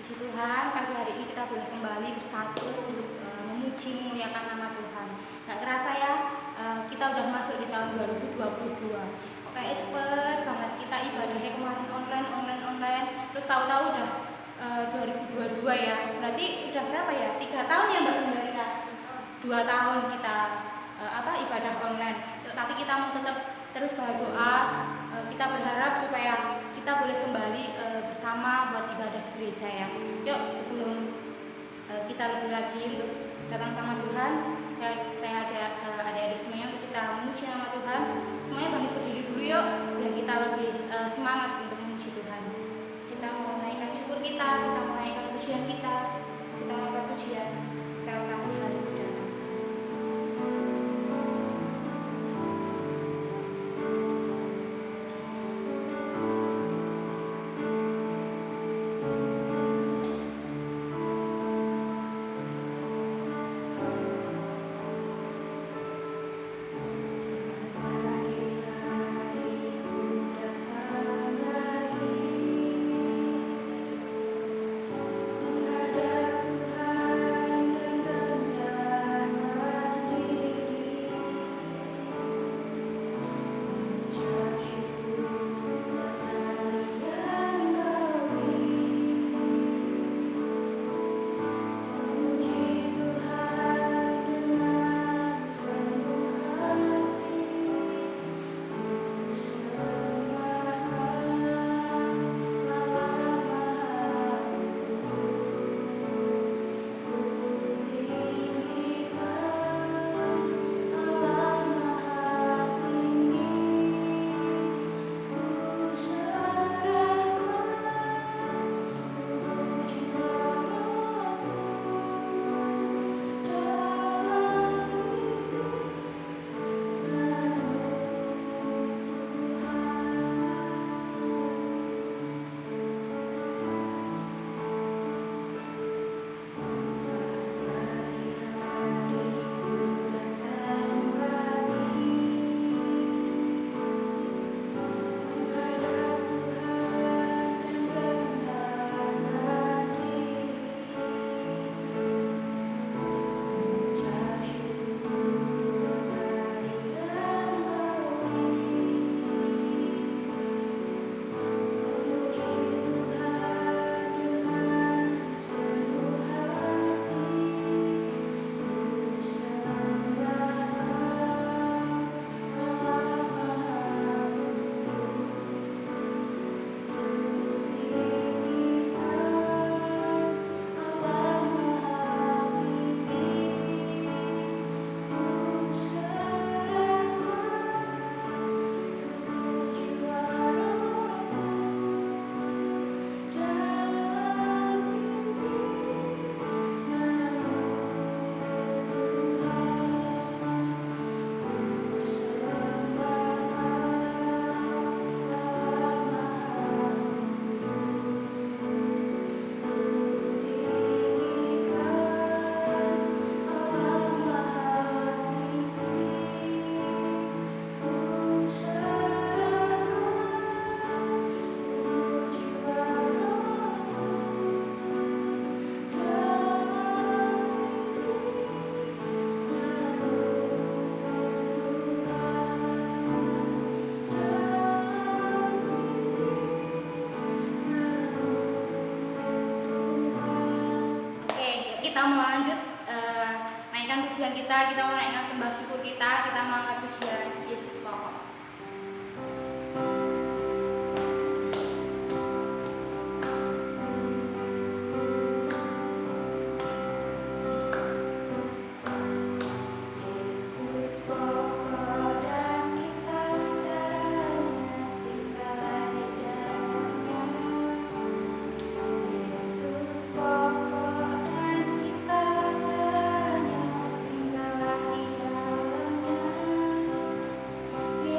Puji Tuhan, pagi hari ini kita boleh kembali bersatu untuk memuji memuliakan nama Tuhan. Gak kerasa ya, kita udah masuk di tahun 2022. Kok kayak cepet banget kita ibadahnya kemarin online, terus tahu-tahu udah 2022 ya. Berarti udah berapa ya? 3 tahun ya Mbak Tunda kita? 2 tahun kita ibadah online. Tapi kita mau tetap terus berdoa. Kita berharap supaya kita boleh kembali bersama buat ibadah di gereja ya. Yuk sebelum kita lebih lagi untuk datang sama Tuhan, saya ajak adik-adik semuanya untuk kita memuji nama Tuhan. Semuanya bangkit berdiri dulu yuk, biar kita lebih semangat untuk memuji Tuhan. Kita mau naikkan syukur kita mau naikkan pujian kita mau naikkan pujian setiap pagi hari datang. Kita mau lanjut naikkan pujian kita mau naikkan sembah syukur kita mau angkat pujian Yesus pokok. Yeah.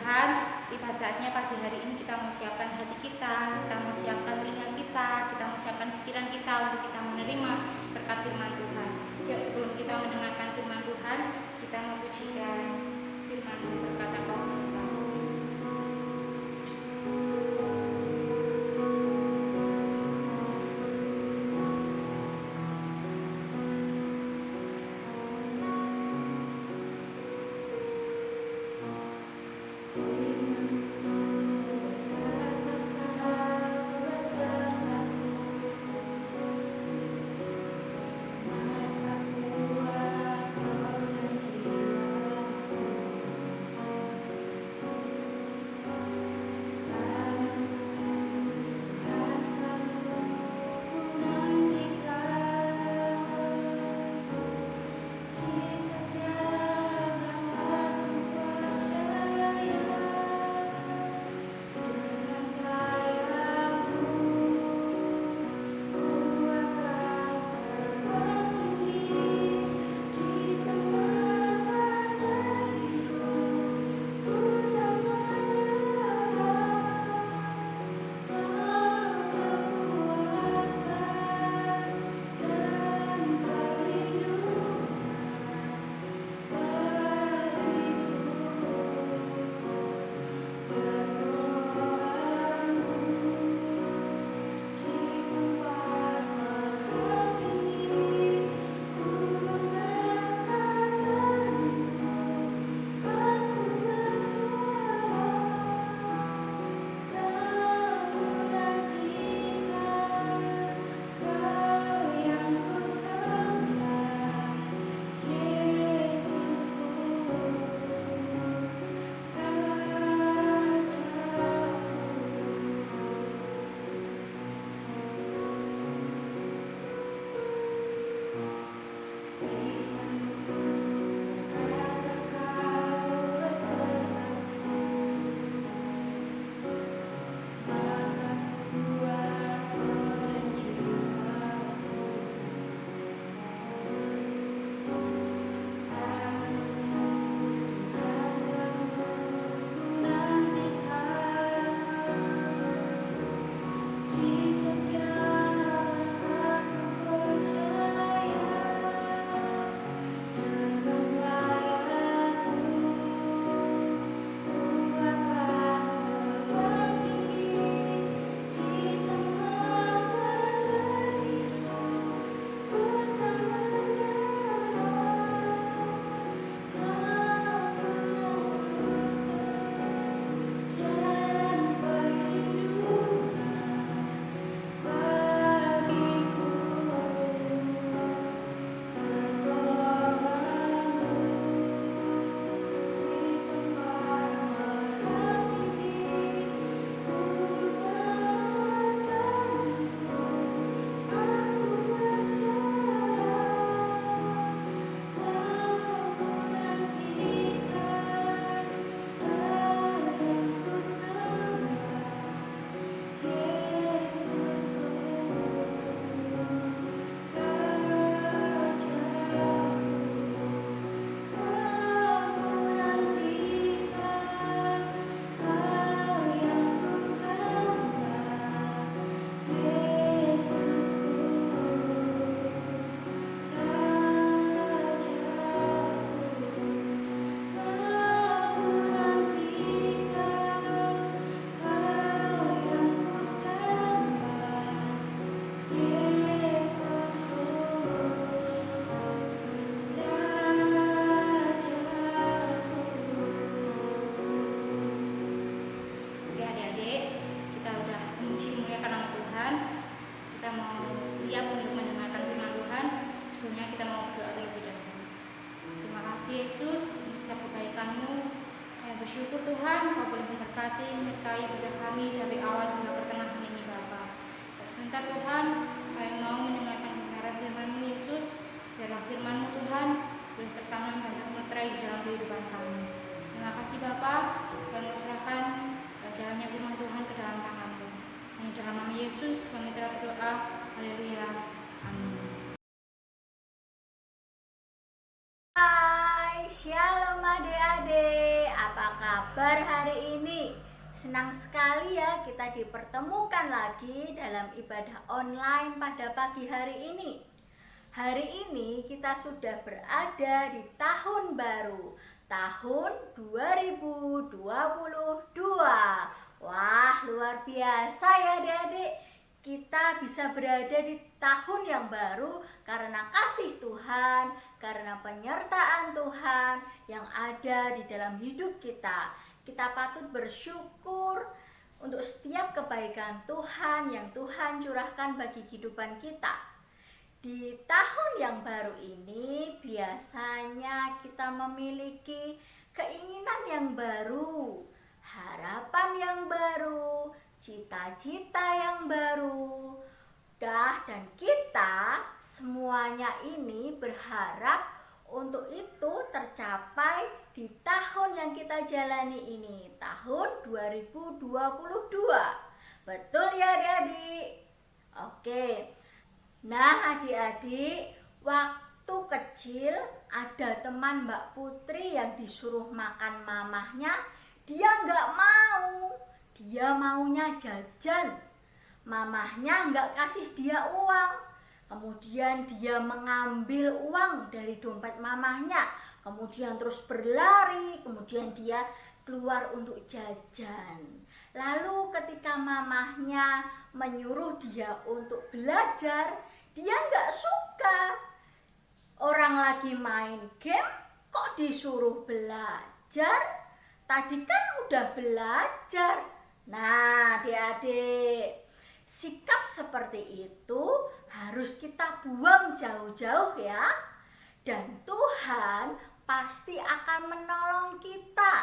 Tuhan, tiba saatnya pagi hari ini kita mau siapkan hati kita mau siapkan telinga kita mau siapkan pikiran kita untuk kita menerima berkat firman Tuhan. Yuk, sebelum kita mendengarkan firman Tuhan, kita memujikan firman berkata kau beserta. Bersyukur Tuhan, Kau boleh memberkati, menyertai ibadah kami dari awal hingga pertengahan ini Bapa. Sebentar Tuhan, kami mau mendengarkan kebenaran firman-Mu Yesus. Biarlah firman-Mu Tuhan boleh tertanam dan termeterai di dalam kehidupan kami. Terima kasih Bapa, kami serahkan jalannya firman Tuhan ke dalam tangan-Mu. Hanya dalam nama Yesus kami telah berdoa. Haleluya. Amin. Hai, shalom adik-adik. Apa kabar hari ini? Senang sekali ya kita dipertemukan lagi dalam ibadah online pada pagi hari ini. Hari ini kita sudah berada di tahun baru, tahun 2022. Wah, luar biasa ya adik-adik. Kita bisa berada di tahun yang baru karena kasih Tuhan, karena penyertaan Tuhan yang ada di dalam hidup kita. Kita patut bersyukur untuk setiap kebaikan Tuhan yang Tuhan curahkan bagi kehidupan kita. Di tahun yang baru ini biasanya kita memiliki keinginan yang baru, harapan yang baru, cita-cita yang baru. Dan kita semuanya ini berharap untuk itu tercapai di tahun yang kita jalani ini, tahun 2022. Betul ya adik-adik? Oke. Nah adik-adik, waktu kecil ada teman Mbak Putri yang disuruh makan mamahnya, dia nggak mau. Dia maunya jajan. Mamahnya nggak kasih dia uang. Kemudian dia mengambil uang dari dompet mamahnya. Kemudian terus berlari. Kemudian dia keluar untuk jajan. Lalu ketika mamahnya menyuruh dia untuk belajar, dia nggak suka. Orang lagi main game, kok disuruh belajar? Tadi kan udah belajar. Nah, adik-adik, sikap seperti itu harus kita buang jauh-jauh ya. Dan Tuhan pasti akan menolong kita.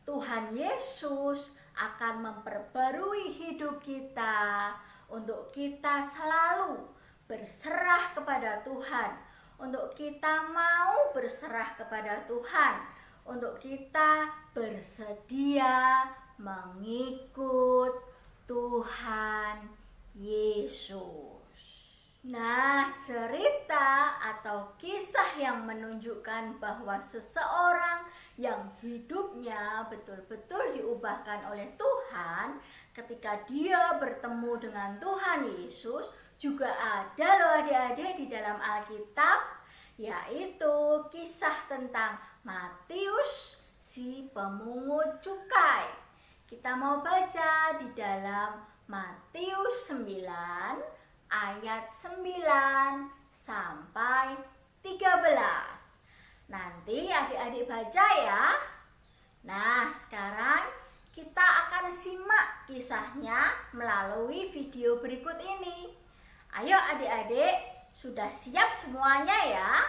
Tuhan Yesus akan memperbarui hidup kita untuk kita selalu berserah kepada Tuhan. Untuk kita mau berserah kepada Tuhan. Untuk kita bersedia mengikut Tuhan Yesus. Nah, cerita atau kisah yang menunjukkan bahwa seseorang yang hidupnya betul-betul diubahkan oleh Tuhan ketika dia bertemu dengan Tuhan Yesus juga ada loh adik-adik di dalam Alkitab, yaitu kisah tentang Matius si pemungut cukai. Kita mau baca di dalam Matius 9 ayat 9 sampai 13. Nanti adik-adik baca ya. Nah, sekarang kita akan simak kisahnya melalui video berikut ini. Ayo adik-adik, sudah siap semuanya ya?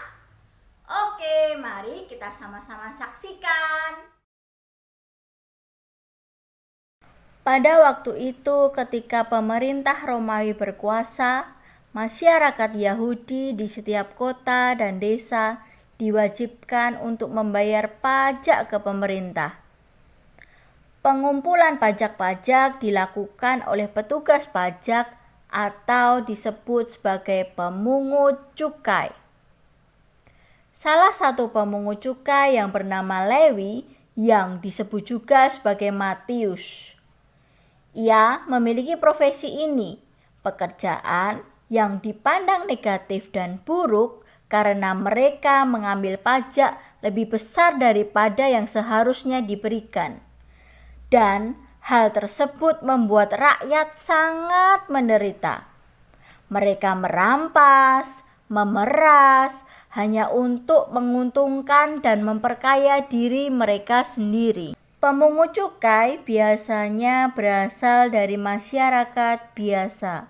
Oke, mari kita sama-sama saksikan. Pada waktu itu ketika pemerintah Romawi berkuasa, masyarakat Yahudi di setiap kota dan desa diwajibkan untuk membayar pajak ke pemerintah. Pengumpulan pajak-pajak dilakukan oleh petugas pajak atau disebut sebagai pemungut cukai. Salah satu pemungut cukai yang bernama Lewi yang disebut juga sebagai Matius. Ia memiliki profesi ini, pekerjaan yang dipandang negatif dan buruk karena mereka mengambil pajak lebih besar daripada yang seharusnya diberikan. Dan hal tersebut membuat rakyat sangat menderita. Mereka merampas, memeras, hanya untuk menguntungkan dan memperkaya diri mereka sendiri. Pemungut cukai biasanya berasal dari masyarakat biasa,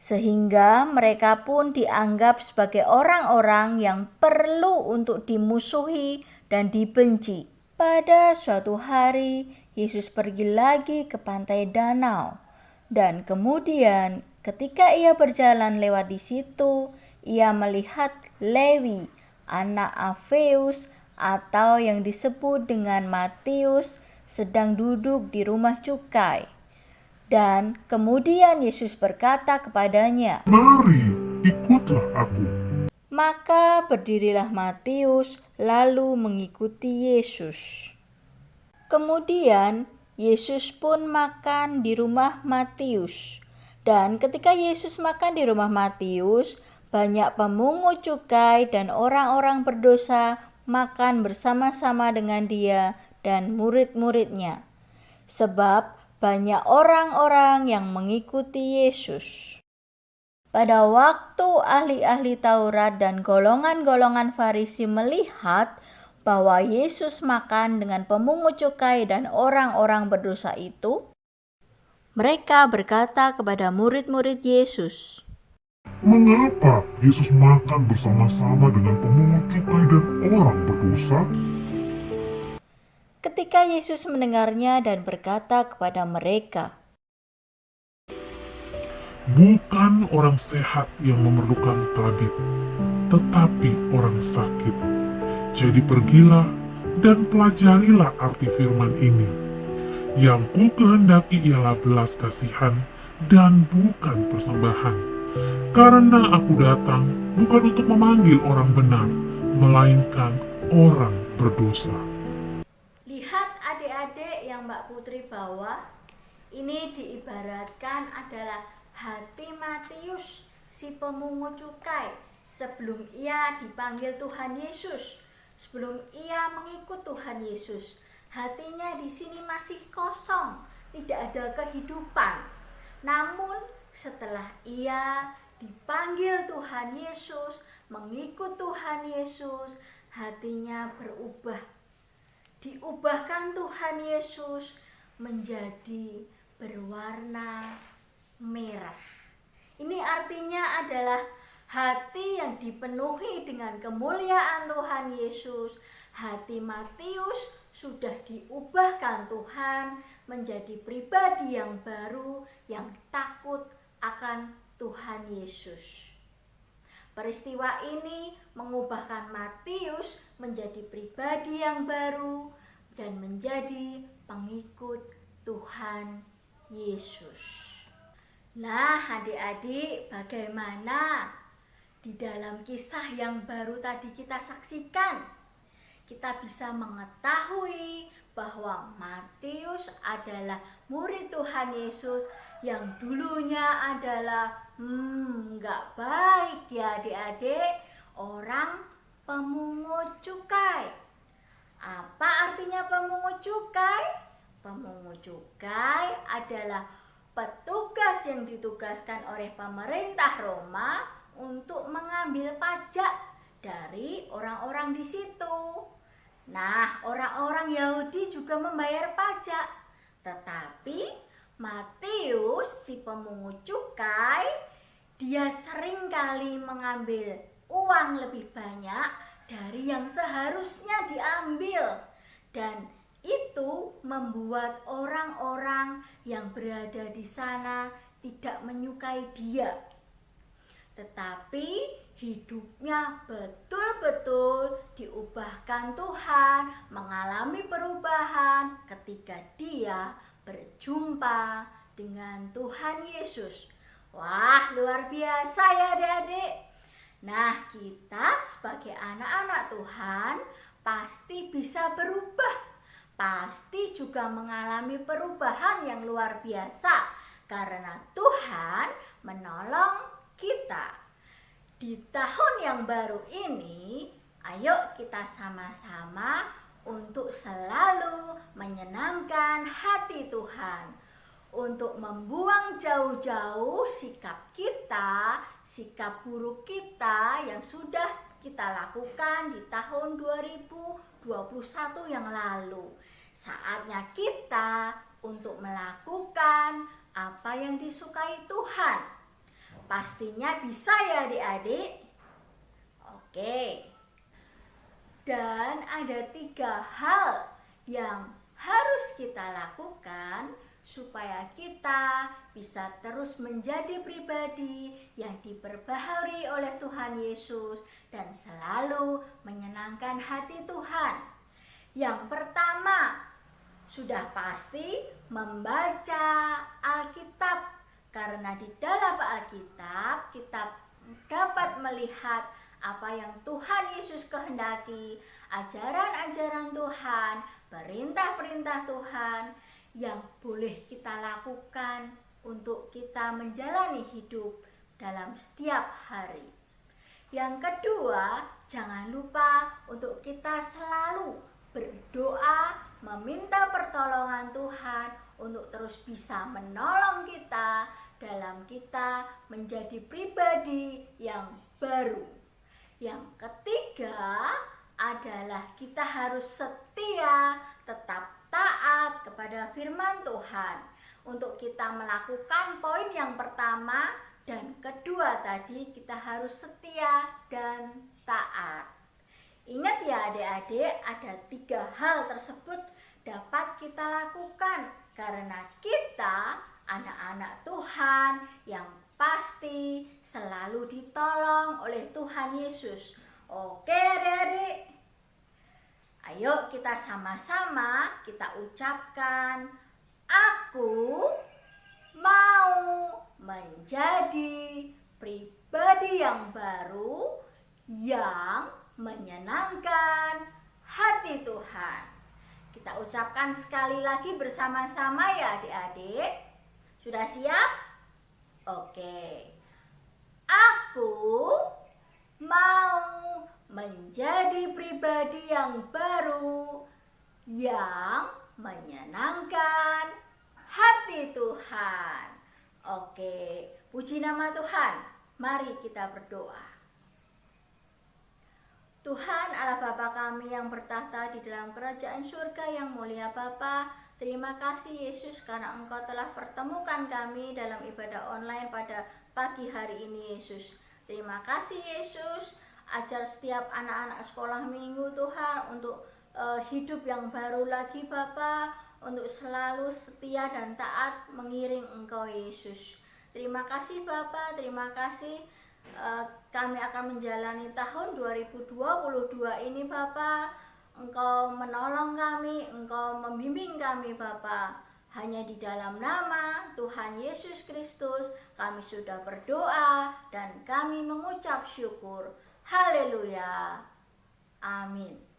sehingga mereka pun dianggap sebagai orang-orang yang perlu untuk dimusuhi dan dibenci. Pada suatu hari, Yesus pergi lagi ke pantai danau, dan kemudian ketika ia berjalan lewat di situ, ia melihat Lewi, anak Alfeus, atau yang disebut dengan Matius, sedang duduk di rumah cukai. Dan kemudian Yesus berkata kepadanya, "Mari, ikutlah aku." Maka berdirilah Matius lalu mengikuti Yesus. Kemudian Yesus pun makan di rumah Matius. Dan ketika Yesus makan di rumah Matius, banyak pemungut cukai dan orang-orang berdosa makan bersama-sama dengan dia dan murid-muridnya. Sebab banyak orang-orang yang mengikuti Yesus. Pada waktu ahli-ahli Taurat dan golongan-golongan Farisi melihat bahwa Yesus makan dengan pemungut cukai dan orang-orang berdosa itu, mereka berkata kepada murid-murid Yesus, Mengapa Yesus makan bersama-sama dengan pemungut cukai dan orang berdosa? ketika Yesus mendengarnya dan berkata kepada mereka, Bukan orang sehat yang memerlukan tabib, tetapi orang sakit. Jadi pergilah dan pelajarilah arti firman ini. Yang ku kehendaki ialah belas kasihan dan bukan persembahan. Karena aku datang bukan untuk memanggil orang benar, melainkan orang berdosa. lihat adik-adik yang Mbak Putri bawa, ini diibaratkan adalah hati Matius, si pemungut cukai, sebelum ia dipanggil Tuhan Yesus, sebelum ia mengikut Tuhan Yesus. Hatinya di sini masih kosong, tidak ada kehidupan. Namun setelah ia dipanggil Tuhan Yesus, mengikut Tuhan Yesus, hatinya berubah. Diubahkan Tuhan Yesus menjadi berwarna merah. Ini artinya adalah hati yang dipenuhi dengan kemuliaan Tuhan Yesus. Hati Matius sudah diubahkan Tuhan menjadi pribadi yang baru, yang takut akan Tuhan Yesus. Peristiwa ini mengubahkan Matius menjadi pribadi yang baru dan menjadi pengikut Tuhan Yesus. Nah, adik-adik, bagaimana di dalam kisah yang baru tadi kita saksikan? Kita bisa mengetahui bahwa Matius adalah murid Tuhan Yesus yang dulunya adalah nggak baik ya adik-adik, orang pemungut cukai. Apa artinya pemungut cukai? Pemungut cukai adalah petugas yang ditugaskan oleh pemerintah Roma untuk mengambil pajak dari orang-orang di situ. Nah, orang-orang Yahudi juga membayar pajak, tetapi Matius, si pemungut cukai, dia seringkali mengambil uang lebih banyak dari yang seharusnya diambil, dan itu membuat orang-orang yang berada di sana tidak menyukai dia. Tetapi hidupnya betul-betul diubahkan Tuhan, mengalami perubahan ketika dia berjumpa dengan Tuhan Yesus. Wah, luar biasa ya adik-adik. Nah, kita sebagai anak-anak Tuhan pasti bisa berubah, pasti juga mengalami perubahan yang luar biasa karena Tuhan menolong kita. Di tahun yang baru ini, ayo kita sama-sama untuk selalu menyenangkan hati Tuhan, untuk membuang jauh-jauh sikap kita, sikap buruk kita yang sudah kita lakukan di tahun 2021 yang lalu. Saatnya kita untuk melakukan apa yang disukai Tuhan. Pastinya bisa ya adik-adik? Oke. Dan ada 3 hal yang harus kita lakukan supaya kita bisa terus menjadi pribadi yang diperbaharui oleh Tuhan Yesus dan selalu menyenangkan hati Tuhan. Yang pertama, sudah pasti membaca Alkitab. Karena di dalam Alkitab kita dapat melihat apa yang Tuhan Yesus kehendaki, ajaran-ajaran Tuhan, perintah-perintah Tuhan yang boleh kita lakukan untuk kita menjalani hidup dalam setiap hari. Yang kedua, jangan lupa untuk kita selalu berdoa, meminta pertolongan Tuhan untuk terus bisa menolong kita dalam kita menjadi pribadi yang baru. Yang ketiga adalah kita harus setia, tetap taat kepada firman Tuhan. Untuk kita melakukan poin yang pertama dan kedua tadi, kita harus setia dan taat. Ingat ya adik-adik, ada 3 hal tersebut dapat kita lakukan karena kita anak-anak Tuhan yang pasti selalu ditolong oleh Tuhan Yesus. Oke adik-adik, ayo kita sama-sama kita ucapkan, aku mau menjadi pribadi yang baru yang menyenangkan hati Tuhan. Kita ucapkan sekali lagi bersama-sama ya adik-adik. Sudah siap? Oke. Aku mau menjadi pribadi yang baru yang menyenangkan hati Tuhan. Oke, puji nama Tuhan. Mari kita berdoa. Tuhan Allah Bapa kami yang bertahta di dalam kerajaan surga yang mulia Bapa, terima kasih Yesus karena Engkau telah pertemukan kami dalam ibadah online pada pagi hari ini Yesus. Terima kasih Yesus, ajar setiap anak-anak sekolah minggu Tuhan untuk hidup yang baru lagi Bapa, untuk selalu setia dan taat mengiring Engkau Yesus. Terima kasih Bapa, terima kasih. Kami akan menjalani tahun 2022 ini Bapa. Engkau menolong kami, Engkau membimbing kami Bapa. Hanya di dalam nama Tuhan Yesus Kristus kami sudah berdoa dan kami mengucap syukur. Haleluya. Amin.